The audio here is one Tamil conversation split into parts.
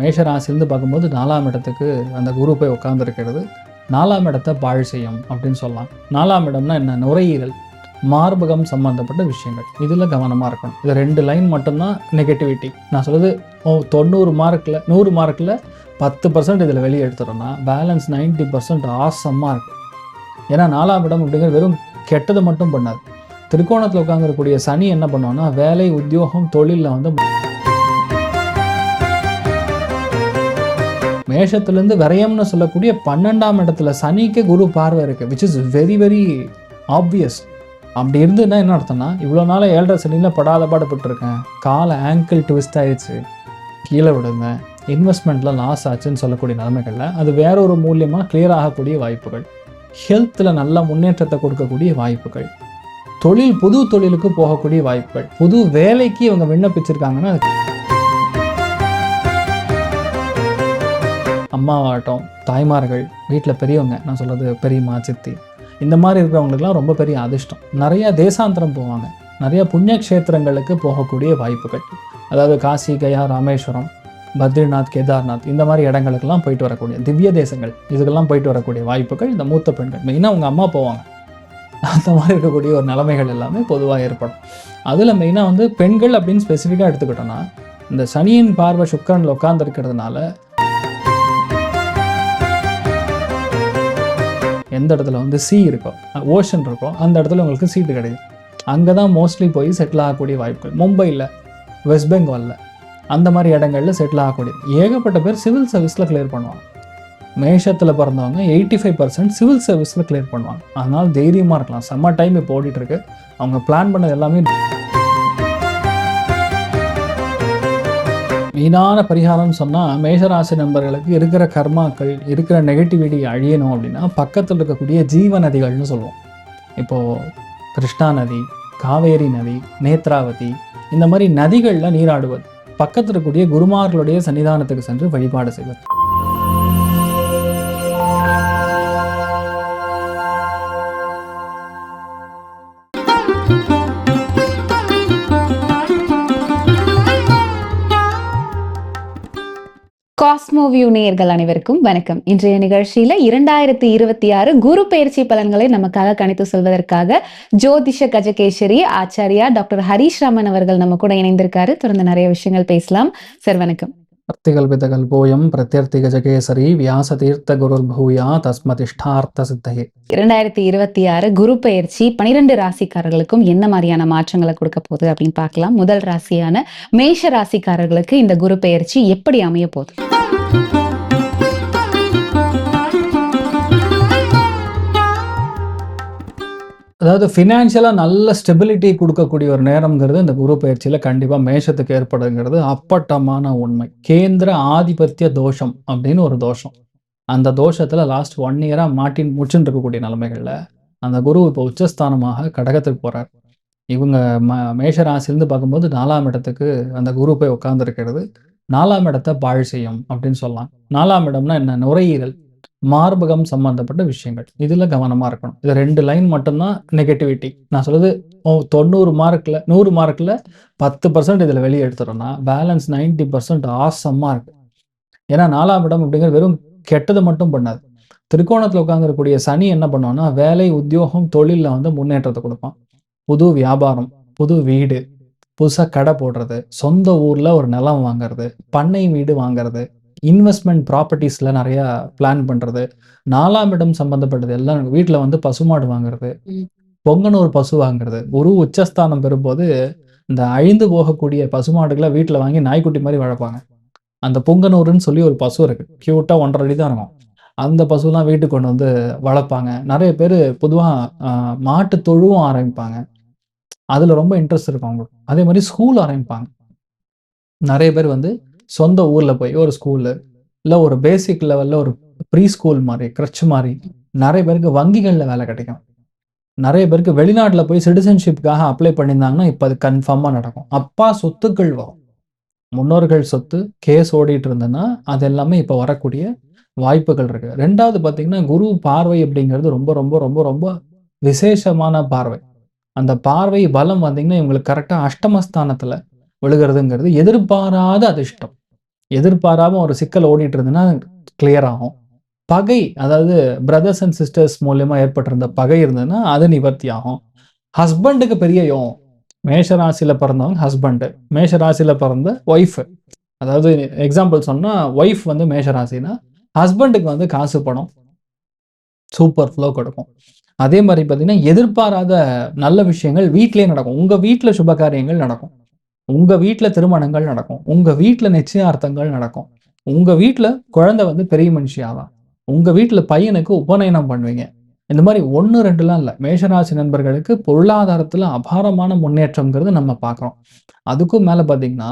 மேஷ ராசிலேருந்து பார்க்கும்போது 4ஆம் இடத்துக்கு அந்த குரு போய் உட்காந்துருக்கிறது 4ஆம் இடத்தை பாழ் செய்யும் அப்படின்னு சொல்லலாம். 4ஆம் இடம்னா என்ன? நுரையீரல், மார்பகம் சம்பந்தப்பட்ட விஷயங்கள். இதில் கவனமாக இருக்கணும். இது 2 லைன் மட்டும்தான் நெகட்டிவிட்டி. நான் சொல்கிறது 90 மார்க்கில் 100 மார்க்கில் 10% இதில் வெளியே எடுத்துட்டோம்னா பேலன்ஸ் 90% ஆசமாக இருக்கும். ஏன்னா 4ஆம் இடம் அப்படிங்கிறது வெறும் கெட்டதை மட்டும் பண்ணாது. திரிகோணத்தில் உட்காந்துருக்கக்கூடிய சனி என்ன பண்ணுவோன்னா வேலை, உத்தியோகம், தொழிலில் வந்து மேஷத்துலேருந்து விரயம்னு சொல்லக்கூடிய 12ஆம் இடத்துல சனிக்கு குரு பார்வை இருக்குது, which is very very obvious. அப்படி இருந்துன்னா என்ன அர்த்தம்னா, இவ்வளோ நாள் 7.5 சனியில் படாத பாடுபட்டுருக்கேன், காலை ஆங்கிள் ட்விஸ்ட் ஆயிடுச்சு, கீழே விடுங்க, இன்வெஸ்ட்மெண்ட்டில் லாஸ் ஆச்சுன்னு சொல்லக்கூடிய நிலைமைகளில் அது வேற ஒரு மூலியமாக கிளியர் ஆகக்கூடிய வாய்ப்புகள், ஹெல்த்தில் நல்ல முன்னேற்றத்தை கொடுக்கக்கூடிய வாய்ப்புகள், தொழில் புது தொழிலுக்கு போகக்கூடிய வாய்ப்புகள், புது வேலைக்கு இவங்க விண்ணப்பிச்சிருக்காங்கன்னா அம்மாவாகட்டும், தாய்மார்கள், வீட்டில் பெரியவங்க, நான் சொல்கிறது பெரியம்மா, சித்தி, இந்த மாதிரி இருக்கிறவங்களுக்குலாம் ரொம்ப பெரிய அதிர்ஷ்டம். நிறையா தேசாந்திரம் போவாங்க, நிறையா புண்ணிய க்ஷேத்திரங்களுக்கு போகக்கூடிய வாய்ப்புகள். அதாவது காசி, கயா, ராமேஸ்வரம், பத்ரிநாத், கேதார்நாத், இந்த மாதிரி இடங்களுக்கெல்லாம் போயிட்டு வரக்கூடிய திவ்ய தேசங்கள், இதுக்கெல்லாம் போயிட்டு வரக்கூடிய வாய்ப்புகள் இந்த மூத்த பெண்கள், மெயினாக அவங்க அம்மா போவாங்க. அந்த மாதிரி இருக்கக்கூடிய ஒரு நிலைமைகள் எல்லாமே பொதுவாக ஏற்படும். அதில் மெயினாக வந்து பெண்கள் அப்படின்னு ஸ்பெசிஃபிக்காக எடுத்துக்கிட்டோன்னா, இந்த சனியின் பார்வை சுக்கிரனில் உட்கார்ந்துருக்கிறதுனால எந்த இடத்துல வந்து சி இருக்கோ, ஓஷன் இருக்கோ, அந்த இடத்துல உங்களுக்கு சீட்டு கிடைக்கும். அங்கே தான் மோஸ்ட்லி போய் செட்டில் ஆகக்கூடிய வாய்ப்புகள். மும்பையில், வெஸ்ட் பெங்காலில், அந்த மாதிரி இடங்களில் செட்டில் ஆகக்கூடிய ஏகப்பட்ட பேர் சிவில் சர்வீஸில் கிளியர் பண்ணுவாங்க. மேஷத்தில் பிறந்தவங்க 85% சிவில் சர்வீஸில் கிளியர் பண்ணுவாங்க. அதனால் தைரியமாக இருக்கலாம். செம்ம டைம் இப்போ ஓடிட்டுருக்கு. அவங்க பிளான் பண்ணது எல்லாமே. மெயினான பரிகாரம்னு சொன்னால், மேஷராசி நண்பர்களுக்கு இருக்கிற கர்மாக்கள், இருக்கிற நெகட்டிவிட்டி அழியணும் அப்படின்னா பக்கத்தில் இருக்கக்கூடிய ஜீவ நதிகள்னு சொல்லுவோம். இப்போது கிருஷ்ணா நதி, காவேரி நதி, நேத்ராவதி, இந்த மாதிரி நதிகளில் நீராடுவது, பக்கத்தில் இருக்கக்கூடிய குருமார்களுடைய சன்னிதானத்துக்கு சென்று வழிபாடு செய்வது. காஸ்மோவியூ நேயர்கள் அனைவருக்கும் வணக்கம். இன்றைய நிகழ்ச்சியில 2026 குரு பயிற்சி பலன்களை நமக்காக கணித்து சொல்வதற்காக ஜோதிஷ கஜகேசரி ஆச்சாரியா டாக்டர் ஹரீஷ் ராமன் அவர்கள் நம்ம கூட இணைந்திருக்காரு. தொடர்ந்து நிறைய விஷயங்கள் பேசலாம். சார் வணக்கம். பிரத்திகல்பிதகல்போயம் பிரத்யர்த்தி கஜகேசரி வியாச தீர்த்த குருர் பூயா தஸ்மதிஷ்டார்த்த சித்தகே. 2026 குரு பயிற்சி 12 ராசிக்காரர்களுக்கும் என்ன மாதிரியான மாற்றங்களை கொடுக்க போகுது அப்படின்னு பார்க்கலாம். முதல் ராசியான மேஷ ராசிக்காரர்களுக்கு இந்த குரு பயிற்சி எப்படி அமைய போகுது? அதாவது ஃபினான்ஷியலாக நல்ல ஸ்டெபிலிட்டி கொடுக்கக்கூடிய ஒரு நேரம்ங்கிறது இந்த குரு பயிற்சியில் கண்டிப்பாக மேஷத்துக்கு ஏற்படுங்கிறது அப்பட்டமான உண்மை. கேந்திர ஆதிபத்திய தோஷம் அப்படின்னு ஒரு தோஷம். அந்த தோஷத்தில் லாஸ்ட் 1 இயராக முடிச்சுட்டு இருக்கக்கூடிய நிலைமைகளில் அந்த குரு இப்போ உச்சஸ்தானமாக கடகத்துக்கு போகிறார். இவங்க மேஷ ராசிலேருந்து பார்க்கும்போது 4ஆம் இடத்துக்கு அந்த குரு போய் உட்காந்துருக்கிறது 4ஆம் இடத்தை பாழ் செய்யும் அப்படின்னு சொல்லலாம். 4ஆம் இடம்னா என்ன? நுரையீரல், மார்பகம் சம்பந்தப்பட்ட விஷயங்கள். இதில் கவனமாக இருக்கணும். இது 2 லைன் மட்டும்தான் நெகட்டிவிட்டி. நான் சொல்கிறது 90 மார்க்கில் 100 மார்க்கில் 10% இதில் வெளியே எடுத்துட்டோம்னா பேலன்ஸ் 90% ஆசமாக இருக்குது. ஏன்னா 4ஆம் இடம் அப்படிங்கிறது வெறும் கெட்டதை மட்டும் பண்ணாது. திரிகோணத்தில் உட்காந்துருக்கக்கூடிய சனி என்ன பண்ணுவோன்னா வேலை, உத்தியோகம், தொழிலில் வந்து முன்னேற்றத்தை கொடுப்பான். புது வியாபாரம், புது வீடு, புதுசாக கடை போடுறது, சொந்த ஊரில் ஒரு நிலம் வாங்கிறது, பண்ணை வீடு வாங்கிறது, இன்வெஸ்ட்மெண்ட் ப்ராப்பர்ட்டிஸில் நிறையா பிளான் பண்ணுறது, 4ஆம் இடம் சம்மந்தப்பட்டது எல்லாம் வீட்டில் வந்து பசுமாடு வாங்குறது, பொங்கனூர் பசு வாங்குறது. குரு உச்சஸ்தானம் பெறும்போது இந்த அழிந்து போகக்கூடிய பசுமாடுகளை வீட்டில் வாங்கி நாய்க்குட்டி மாதிரி வளர்ப்பாங்க. அந்த பொங்கனூருன்னு சொல்லி ஒரு பசு இருக்குது, க்யூட்டாக 1.5 அடி தான் இருக்கும். அந்த பசுலாம் வீட்டுக்கு கொண்டு வந்து வளர்ப்பாங்க. நிறைய பேர் பொதுவாக மாட்டு தொழுவும் ஆரம்பிப்பாங்க. அதில் ரொம்ப இன்ட்ரெஸ்ட் இருக்கும் அவங்களுக்கு. அதே மாதிரி ஸ்கூல் ஆரம்பிப்பாங்க. நிறைய பேர் வந்து சொந்த ஊரில் போய் ஒரு ஸ்கூலு இல்லை ஒரு பேசிக் லெவலில் ஒரு ப்ரீ ஸ்கூல் மாதிரி, க்ரச் மாதிரி. நிறைய பேருக்கு வங்கிகளில் வேலை கிடைக்கும். நிறைய பேருக்கு வெளிநாட்டில் போய் சிட்டிசன்ஷிப்புக்காக அப்ளை பண்ணியிருந்தாங்கன்னா இப்போ அது கன்ஃபார்மாக நடக்கும். அப்பா சொத்துக்கள் வரும், முன்னோர்கள் சொத்து கேஸ் ஓடிட்டு இருந்ததுன்னா அது எல்லாமே இப்போ வரக்கூடிய வாய்ப்புகள் இருக்குது. 2வது பார்த்தீங்கன்னா குரு பார்வை அப்படிங்கிறது ரொம்ப ரொம்ப ரொம்ப ரொம்ப விசேஷமான பார்வை. அந்த பார்வை பலம் வந்தீங்கன்னா இவங்களுக்கு கரெக்டாக அஷ்டமஸ்தானத்தில் விழுகிறதுங்கிறது எதிர்பாராத அதிர்ஷ்டம். எதிர்பாராம ஒரு சிக்கல் ஓடிட்டு இருந்ததுன்னா கிளியர் ஆகும். பகை, அதாவது பிரதர்ஸ் அண்ட் சிஸ்டர்ஸ் மூலியமா ஏற்பட்டிருந்த பகை இருந்ததுன்னா அது நிவர்த்தி ஆகும். ஹஸ்பண்டுக்கு பெரிய யோகம். மேஷ ராசியில பிறந்தவங்க ஹஸ்பண்டு, மேஷ ராசியில பிறந்த ஒய்ஃப். அதாவது எக்ஸாம்பிள் சொன்னா ஒய்ஃப் வந்து மேஷ ராசினா ஹஸ்பண்டுக்கு வந்து காசு பணம் சூப்பர் ஃப்ளோ கொடுக்கும். அதே மாதிரி பார்த்தீங்கன்னா எதிர்பாராத நல்ல விஷயங்கள் வீட்டிலேயே நடக்கும். உங்க வீட்டில் சுபகாரியங்கள் நடக்கும், உங்க வீட்டில் திருமணங்கள் நடக்கும், உங்க வீட்டில் நிச்சயார்த்தங்கள் நடக்கும், உங்க வீட்டில் குழந்தை வந்து பெரிய மனுஷி ஆகலாம், உங்க வீட்டில் பையனுக்கு உபநயனம் பண்ணுவீங்க. இந்த மாதிரி 1, 2லாம் இல்லை. மேஷராசி நண்பர்களுக்கு பொருளாதாரத்தில் அபாரமான முன்னேற்றம்ங்கிறது நம்ம பார்க்குறோம். அதுக்கும் மேலே பார்த்தீங்கன்னா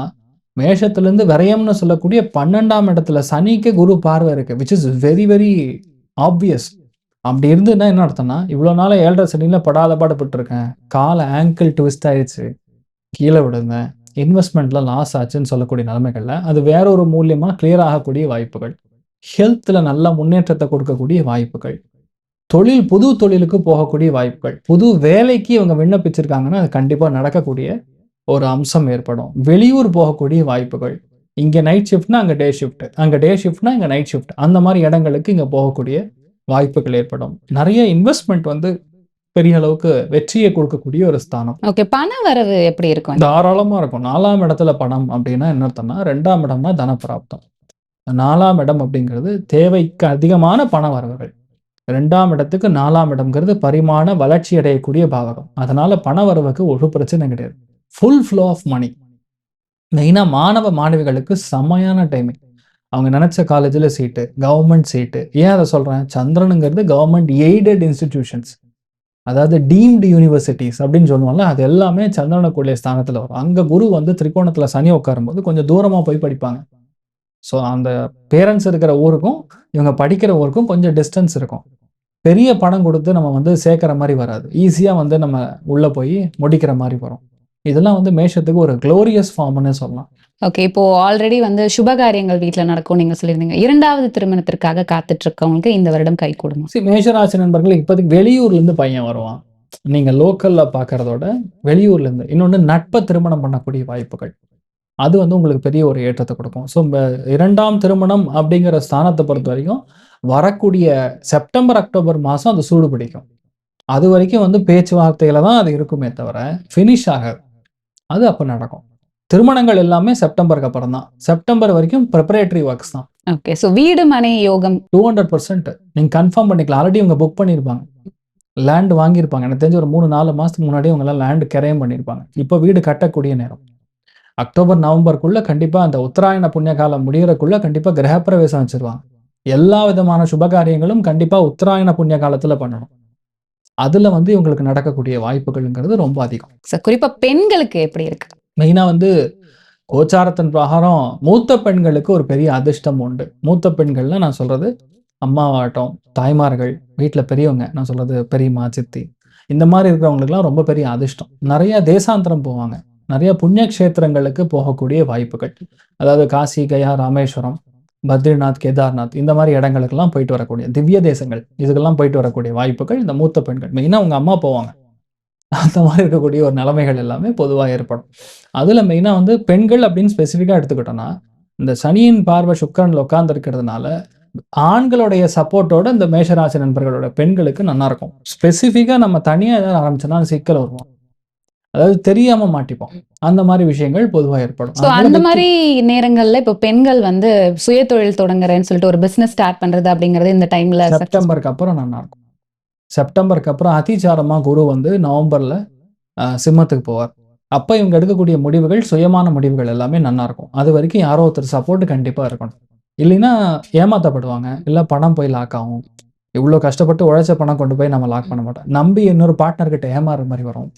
மேஷத்துலேருந்து விரயம்னு சொல்லக்கூடிய 12ஆம் இடத்துல சனிக்கு குரு பார்வை இருக்கு, which is very very obvious. அப்படி இருந்துன்னா என்ன அர்த்தம்னா, இவ்வளோ நாள் 7.5 சனியில் படாத பாடுபட்டு இருக்கேன், கால ஆங்கிள் ட்விஸ்ட் ஆயிடுச்சு, கீழே விடுங்க, இன்வெஸ்ட்மெண்ட்ல லாஸ் ஆச்சுன்னு சொல்லக்கூடிய நிலைமைகள்ல அது வேற ஒரு மூலியமா கிளியர் ஆகக்கூடிய வாய்ப்புகள், ஹெல்த்ல நல்ல முன்னேற்றத்தை கொடுக்கக்கூடிய வாய்ப்புகள், தொழில் புது தொழிலுக்கு போகக்கூடிய வாய்ப்புகள், புது வேலைக்கு இவங்க விண்ணப்பிச்சிருக்காங்கன்னா அது கண்டிப்பா நடக்கக்கூடிய ஒரு அம்சம் ஏற்படும். வெளியூர் போகக்கூடிய வாய்ப்புகள், இங்க நைட் ஷிஃப்ட்னா அங்க டே ஷிஃப்ட், அங்க டே ஷிஃப்ட்னா இங்க நைட் ஷிஃப்ட், அந்த மாதிரி இடங்களுக்கு இங்க போகக்கூடிய வாய்ப்புகள் ஏற்படும். நிறைய இன்வெஸ்ட்மெண்ட் வந்து பெரிய அளவுக்கு வெற்றியை கொடுக்கக்கூடிய ஒரு ஸ்தானம். ஓகே, பண வரவு எப்படி இருக்கும்? தாராளமா இருக்கும். 4ஆம் இடத்துல பணம் அப்படின்னா என்ன அர்த்தம்னா, 2ஆம் இடம்னா தனப்பிராப்தம். 4ஆம் இடம் அப்படிங்கிறது தேவைக்கு அதிகமான பண வரவுகள். 2ஆம் இடத்துக்கு 4ஆம் இடம்ங்கிறது பரிமாண வளர்ச்சி அடையக்கூடிய பாவகம். அதனால பண வரவுக்கு ஒரு பிரச்சனை கிடையாது. Full flow of money. மெயினா மாணவ மாணவிகளுக்கு செம்மையான டைமிங். அவங்க நினைச்ச காலேஜில் சீட்டு, கவர்மெண்ட் சீட்டு. ஏன் அதை சொல்றேன்? சந்திரனுங்கிறது கவர்மெண்ட் எய்டட் இன்ஸ்டிடியூஷன்ஸ், அதாவது டீம்டு யூனிவர்சிட்டிஸ் அப்படின்னு சொல்லுவாங்கல்ல, அது எல்லாமே சந்திரனுக்குரிய ஸ்தானத்தில் வரும். அங்கே குரு வந்து திரிகோணத்தில் சனி உட்காரும்போது கொஞ்சம் தூரமாக போய் படிப்பாங்க. ஸோ அந்த பேரண்ட்ஸ் இருக்கிற ஊருக்கும் இவங்க படிக்கிற ஊருக்கும் கொஞ்சம் டிஸ்டன்ஸ் இருக்கும். பெரிய பணம் கொடுத்து நம்ம வந்து சேர்க்குற மாதிரி வராது, ஈஸியாக வந்து நம்ம உள்ளே போய் முடிக்கிற மாதிரி வரும். இதெல்லாம் வந்து மேஷத்துக்கு ஒரு க்ளோரியஸ் ஃபார்ம்னு சொல்லலாம். ஓகே, இப்போ ஆல்ரெடி வந்து சுபகாரியங்கள் வீட்டில் நடக்கும் நீங்க சொல்லியிருந்தீங்க. 2வது திருமணத்திற்காக காத்துட்டு இருக்கவங்களுக்கு இந்த வருடம் கை கூடும். மேஷராசி நண்பர்கள் இப்போதைக்கு வெளியூர்லேருந்து பையன் வருவான். நீங்கள் லோக்கலில் பார்க்குறதோட வெளியூர்லேருந்து. இன்னொன்று நட்பை திருமணம் பண்ணக்கூடிய வாய்ப்புகள், அது வந்து உங்களுக்கு பெரிய ஒரு ஏற்றத்தை கொடுக்கும். ஸோ 2ஆம் திருமணம் அப்படிங்கிற ஸ்தானத்தை பொறுத்த வரைக்கும் வரக்கூடிய செப்டம்பர் அக்டோபர் மாதம் அது சூடு பிடிக்கும். அது வரைக்கும் வந்து பேச்சுவார்த்தையில தான் அது இருக்குமே தவிர ஃபினிஷ் ஆகாது. அது அப்போ நடக்கும். திருமணங்கள் எல்லாமே செப்டம்பருக்கு அப்புறம் தான். செப்டம்பர் வரைக்கும் ப்ரிப்பரேட்டரி ஒர்க்ஸ் தான். ஓகே, ஸோ வீடு மனை யோகம் 200% நீங்கள் கன்ஃபார்ம் பண்ணிக்கலாம். ஆல்ரெடி இவங்க புக் பண்ணியிருப்பாங்க, லேண்ட் வாங்கியிருப்பாங்க. எனக்கு தெரிஞ்ச ஒரு 3-4 மாதத்துக்கு முன்னாடி இவங்கெல்லாம் லேண்டு கிரையம் பண்ணியிருப்பாங்க. இப்போ வீடு கட்டக்கூடிய நேரம். அக்டோபர் நவம்பருக்குள்ள கண்டிப்பாக அந்த உத்தராயண புண்ணிய காலம் முடிகிறக்குள்ள கண்டிப்பாக கிரகப்பிரவேசம் வச்சிருவாங்க. எல்லா விதமான சுபகாரியங்களும் கண்டிப்பாக உத்தராயண புண்ணிய காலத்தில் பண்ணணும். அதில் வந்து இவங்களுக்கு நடக்கக்கூடிய வாய்ப்புகள்ங்கிறது ரொம்ப அதிகம். குறிப்பாக பெண்களுக்கு எப்படி இருக்கு? மெயினாக வந்து கோச்சாரத்தின் பிரகாரம் மூத்த பெண்களுக்கு ஒரு பெரிய அதிர்ஷ்டம் உண்டு. மூத்த பெண்கள்லாம் நான் சொல்கிறது அம்மாவாகட்டும், தாய்மார்கள், வீட்டில் பெரியவங்க, நான் சொல்கிறது பெரியம்மா, சித்தி, இந்த மாதிரி இருக்கிறவங்களுக்குலாம் ரொம்ப பெரிய அதிர்ஷ்டம். நிறைய தேசாந்திரம் போவாங்க, நிறைய புண்ணிய கஷேத்திரங்களுக்கு போகக்கூடிய வாய்ப்புகள். அதாவது காசி, கயா, ராமேஸ்வரம், பத்ரிநாத், கேதார்நாத், இந்த மாதிரி இடங்களுக்கெல்லாம் போயிட்டு வரக்கூடிய திவ்ய தேசங்கள், இதுக்கெல்லாம் போயிட்டு வரக்கூடிய வாய்ப்புகள் இந்த மூத்த பெண்கள். மெயினாக அவங்க அம்மா போவாங்க. அந்த மாதிரி இருக்கக்கூடிய ஒரு நிலைமைகள் எல்லாமே பொதுவாக ஏற்படும். அதில் மெயினாக வந்து பெண்கள் அப்படின்னு ஸ்பெசிஃபிக்காக எடுத்துக்கிட்டோன்னா, இந்த சனியின் பார்வை சுக்கிரனில் உட்கார்ந்து இருக்கிறதுனால ஆண்களுடைய சப்போர்ட்டோட இந்த மேஷராசி நண்பர்களோட பெண்களுக்கு நல்லா இருக்கும். ஸ்பெசிஃபிக்காக நம்ம தனியாக ஏதாவது ஆரம்பிச்சோன்னா சிக்கல் வருவோம், அதாவது தெரியாம மாட்டிப்போம். அந்த மாதிரி விஷயங்கள் பொதுவாக ஏற்படும். ஸோ அந்த மாதிரி நேரங்கள்ல இப்போ பெண்கள் வந்து சுய தொழில் தொடங்குறேன்னு சொல்லிட்டு ஒரு பிசினஸ் ஸ்டார்ட் பண்றது அப்படிங்கிறது இந்த டைம்ல செப்டம்பருக்கு அப்புறம் நல்லா இருக்கும். செப்டம்பருக்கு அப்புறம் அதிசாரமாக குரு வந்து நவம்பர்ல சிம்மத்துக்கு போவார். அப்போ இவங்க எடுக்கக்கூடிய முடிவுகள் சுயமான முடிவுகள் எல்லாமே நல்லா இருக்கும். அது வரைக்கும் யாரோ ஒருத்தர் சப்போர்ட் கண்டிப்பாக இருக்கணும். இல்லைன்னா ஏமாற்றப்படுவாங்க, இல்லை பணம் போய் லாக் ஆகும். இவ்வளோ கஷ்டப்பட்டு உழைச்ச பணம் கொண்டு போய் நம்ம லாக் பண்ண மாட்டோம், நம்பி இன்னொரு பார்ட்னர்கிட்ட ஏமாறுற மாதிரி வரும்.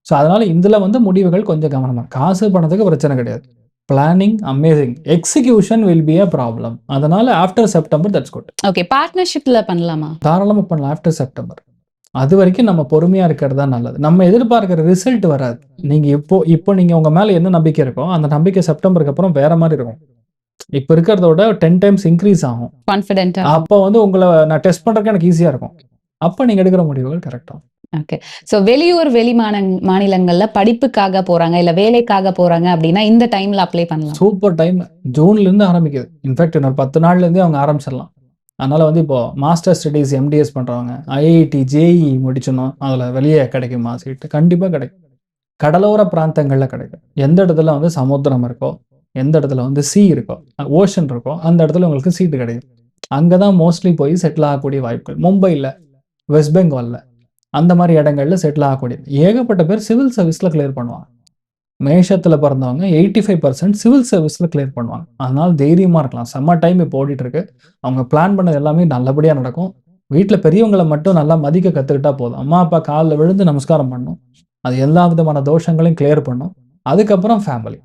ஸோ அதனால இதில் வந்து முடிவுகள் கொஞ்சம் கவனமாக. காசு பணத்துக்கு பிரச்சனை கிடையாது, planning amazing, execution will be a problem. அதனால after September that's good. Okay, பார்ட்னர்ஷிப்ல பண்ணலாமா? தாராளமாக பண்ணலாம் ஆஃப்டர் செப்டம்பர். அது வரைக்கும் நம்ம பொறுமையாக இருக்கிறது தான் நல்லது. நம்ம எதிர்பார்க்குற ரிசல்ட் வராது. நீங்கள் இப்போ நீங்கள் உங்கள் மேலே என்ன நம்பிக்கை இருக்கோ அந்த நம்பிக்கை செப்டம்பருக்கு அப்புறம் வேற மாதிரி இருக்கும். இப்போ இருக்கிறதோட 10 டைம்ஸ் இன்க்ரீஸ் ஆகும், கான்ஃபிடென்ட்டா. அப்போ வந்து உங்களை நான் டெஸ்ட் பண்ணுறதுக்கு எனக்கு ஈஸியாக இருக்கும். அப்ப நீங்க எடுக்கிற முடிவுகள் கரெக்டா. ஓகே. ஸோ வெளியூர், மாநிலங்கள்ல படிப்புக்காக போறாங்க, இல்ல வேலைக்காக போறாங்க அப்படின்னா, இந்த டைம்ல அப்ளை பண்ணலாம். Super time. ஜூன்லேருந்து ஆரம்பிக்குது. இன்ஃபேக்ட் இன்னொரு 10 நாள்லேருந்தே அவங்க ஆரம்பிச்சிடலாம். அதனால வந்து இப்போ மாஸ்டர் ஸ்டடீஸ் எம்டிஎஸ் பண்றவங்க, ஐஐடி, ஜேஇஇ முடிச்சணும். அதில வெளிய கிடைக்குமா சீட்டு? கண்டிப்பா கிடைக்கும். கடலோர பிராந்தங்கள்ல கிடைக்கும். எந்த இடத்துல வந்து சமுத்திரம் இருக்கோ, எந்த இடத்துல வந்து இருக்கோ, ஓஷன் இருக்கோ, அந்த இடத்துல உங்களுக்கு சீட்டு கிடைக்கும். அங்க தான் மோஸ்ட்லி போய் செட்டில் ஆகக்கூடிய வாய்ப்புகள். மும்பைல, வெஸ்ட் பெங்கால்ல அந்த மாரி இடங்கள்ல செட்டில் ஆகக்கூடிய ஏகப்பட்ட பேர் சிவில் சர்வீஸ்ல கிளியர் பண்ணுவாங்க. மேஷத்துல பிறந்தவங்க 85% சிவில் சர்வீஸ்ல கிளியர் பண்ணுவாங்க. அதனால தைரியமா இருக்கலாம். செம்ம டைம் இப்போ ஓடிட்டு இருக்கு. அவங்க பிளான் பண்ணது எல்லாமே நல்லபடியா நடக்கும். வீட்ல பெரியவங்கள மட்டும் நல்லா மதிக்க கத்துக்கிட்டா போதும். அம்மா, அப்பா கால்ல விழுந்து நமஸ்காரம் பண்ணணும். அது எல்லா விதமான தோஷங்களையும் கிளியர் பண்ணும். அதுக்கப்புறம் ஃபேமிலி.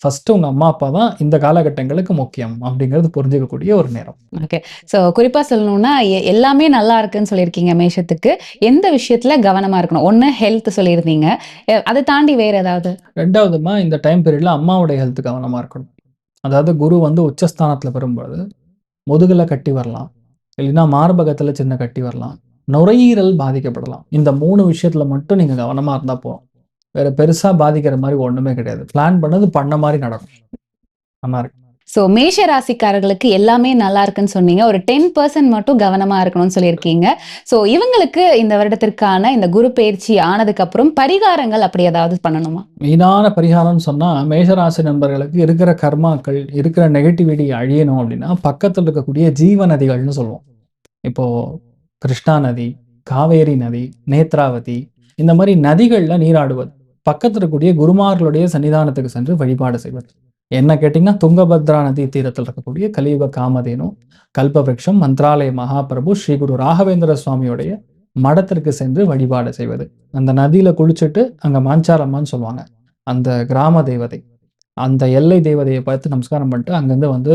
ஃபர்ஸ்ட் உங்க அம்மா, அப்பா தான் இந்த காலகட்டங்களுக்கு முக்கியம் அப்படிங்கிறது புரிஞ்சுக்கக்கூடிய ஒரு நேரம். ஓகே. ஸோ குறிப்பா சொல்லணும்னா, எல்லாமே நல்லா இருக்குன்னு சொல்லியிருக்கீங்க மேஷத்துக்கு. எந்த விஷயத்துல கவனமா இருக்கணும்? ஒண்ணு ஹெல்த் சொல்லியிருந்தீங்க. அத தாண்டி வேற ஏதாவது? 2வதுமா இந்த டைம் பீரியட்ல அம்மாவுடைய ஹெல்த் கவனமா இருக்கணும். அதாவது குரு வந்து உச்சஸ்தானத்துல வரும்போது முதுகுல கட்டி வரலாம். இல்லைன்னா மார்பகத்துல சின்ன கட்டி வரலாம். நுரையீரல் பாதிக்கப்படலாம். இந்த 3 விஷயத்துல மட்டும் நீங்க கவனமா இருந்தா போதும். வேற பெருசா பாதிக்கிற மாரி ஒண்ணுமே கிடையாது. பிளான் பண்ணது பண்ண மாரி நடக்கும். நல்லா இருக்கு. ஸோ மேஷ ராசிக்காரர்களுக்கு எல்லாமே நல்லா இருக்குன்னு சொன்னீங்க. ஒரு 10% மட்டும் கவனமா இருக்கணும்னு சொல்லியிருக்கீங்க. ஸோ இவங்களுக்கு இந்த வருடத்திற்கான இந்த குரு பெயர்ச்சி ஆனதுக்கு அப்புறம் பரிகாரங்கள் அப்படி ஏதாவது பண்ணணுமா? மெயினான பரிகாரம்னு சொன்னா, மேஷராசி நண்பர்களுக்கு இருக்கிற கர்மாக்கள், இருக்கிற நெகட்டிவிட்டி அழியணும் அப்படின்னா, பக்கத்துல இருக்கக்கூடிய ஜீவ நதிகள்னு சொல்லுவோம். இப்போ கிருஷ்ணா நதி, காவேரி நதி, நேத்ராவதி இந்த மாரி நதிகள்ல நீராடுவது. பக்கத்துல இருக்கக்கூடிய குருமார்களுடைய சன்னிதானத்துக்கு சென்று வழிபாடு செய்வது. என்ன கேட்டீங்கன்னா, துங்கபத்ரா நதி தீரத்தில் இருக்கக்கூடிய கலியுக காமதேனு, கல்பவ்ருக்ஷம், மந்த்ராலய மகாபிரபு, ஸ்ரீ குரு ராகவேந்திர சுவாமியுடைய மடத்திற்கு சென்று வழிபாடு செய்வது. அந்த நதியில குளிச்சுட்டு அங்க மாஞ்சாரம்மான்னு சொல்லுவாங்க. அந்த கிராம தேவதை. அந்த எல்லை தேவதைய பார்த்து நமஸ்காரம் பண்ணிட்டு, அங்கருந்து வந்து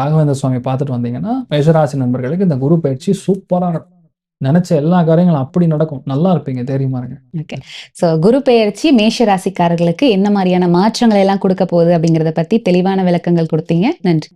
ராகவேந்திர சுவாமிய பார்த்துட்டு வந்தீங்கன்னா, மேஷராசி நண்பர்களுக்கு இந்த குரு பயிற்சி சூப்பரா இருக்கும். நெனச்ச எல்லா காரியங்களும் அப்படி நடக்கும். நல்லா இருப்பீங்க. தைரியமா இருங்க. ஓகே. ஸோ குரு பெயர்ச்சி மேஷ ராசிக்காரர்களுக்கு என்ன மாரியான மாற்றங்களை எல்லாம் குடுக்க போகுது அப்படிங்கிறத பத்தி தெளிவான விளக்கங்கள் குடுத்தீங்க. நன்றி.